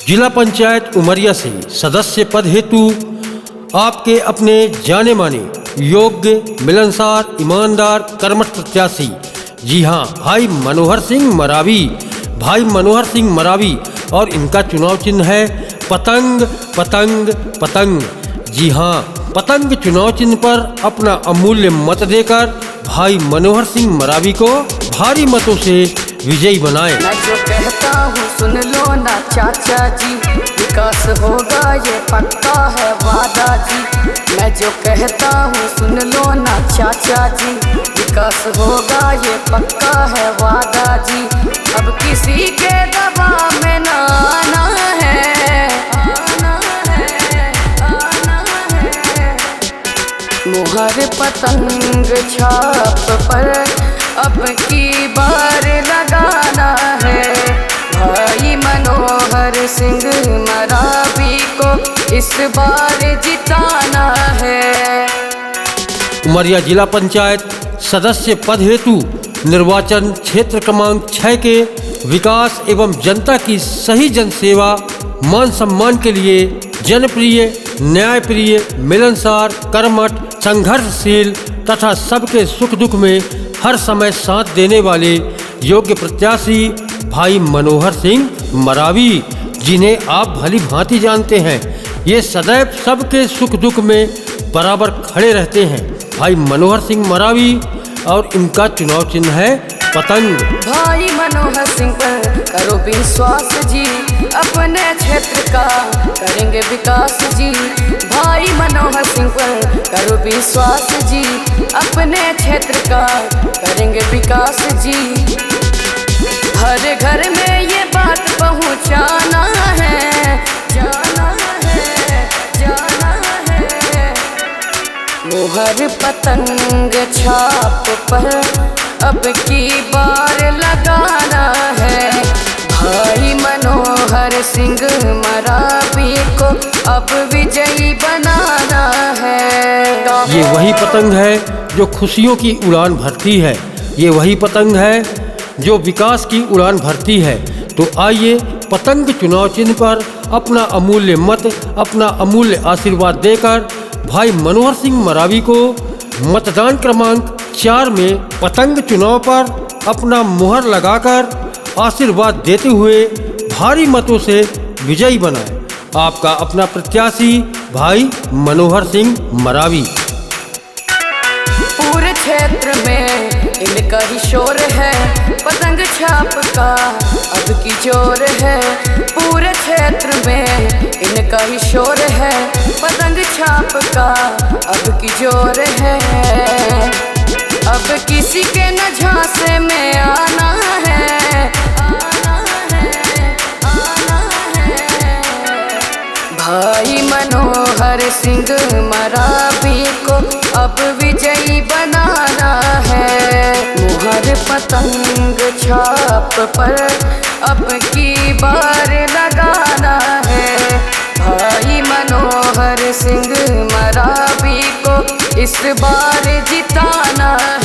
जिला पंचायत उमरिया से सदस्य पद हेतु आपके अपने जाने माने योग्य मिलनसार ईमानदार कर्मठ प्रत्याशी, जी हाँ, भाई मनोहर सिंह मरावी और इनका चुनाव चिन्ह है पतंग पतंग पतंग। जी हाँ, पतंग चुनाव चिन्ह पर अपना अमूल्य मत देकर भाई मनोहर सिंह मरावी को भारी मतों से विजयी बनाएं। मैं जो कहता हूँ सुन लो ना चाचा जी, विकास होगा ये पक्का है वादा जी। मैं जो कहता हूँ सुन लो ना चाचा जी, विकास होगा ये पक्का है वादा जी। अब किसी के दबाव में ना आना है, आना है, आना है। मुहर पतंग छाप पर अब की बार लगाना है, भाई मनोहर सिंह मरावी को इस बार जिताना है। उमरिया जिला पंचायत सदस्य पद हेतु निर्वाचन क्षेत्र क्रमांक 6 के विकास एवं जनता की सही जनसेवा मान सम्मान के लिए जनप्रिय, न्यायप्रिय, मिलनसार, कर्मठ, संघर्षशील तथा सबके सुख दुख में हर समय साथ देने वाले योग्य प्रत्याशी भाई मनोहर सिंह मरावी, जिन्हें आप भली भांति जानते हैं, ये सदैव सबके सुख दुख में बराबर खड़े रहते हैं। भाई मनोहर सिंह मरावी और इनका चुनाव चिन्ह है पतंग। भाई मनोहर सिंह पर करो विश्वास जी, अपने क्षेत्र का करेंगे विकास जी। भाई मनोहर सिंह पर करो विश्वास जी, अपने क्षेत्र का करेंगे विकास जी। हर घर में ये बात पहुंचाना है, जाना है, जाना है। मुहर पतंग छाप पर अब की बार लगाना है, भाई मनोहर सिंह मरावी को अब विजयी बनाना है। ये वही पतंग है जो खुशियों की उड़ान भरती है, ये वही पतंग है जो विकास की उड़ान भरती है। तो आइए पतंग चुनाव चिन्ह पर अपना अमूल्य मत, अपना अमूल्य आशीर्वाद देकर भाई मनोहर सिंह मरावी को मतदान क्रमांक 4 में पतंग चुनाव पर अपना मुहर लगाकर आशीर्वाद देते हुए भारी मतों से विजयी बनाए। आपका अपना प्रत्याशी भाई मनोहर सिंह मरावी। पूरे क्षेत्र में इनका ही शोर है, पतंग छाप का अब की जोर है। पूरे क्षेत्र में इनका ही शोर है, पतंग छाप का अब की जोर है। अब किसी के न झांसे में आना है, आना है, आना है। भाई मनोहर सिंह मरावी को अब विजयी बनाना है। मुहर पतंग छाप पर अब की बार लगाना है, भाई मनोहर सिंह मरावी को इस बार जिताना है।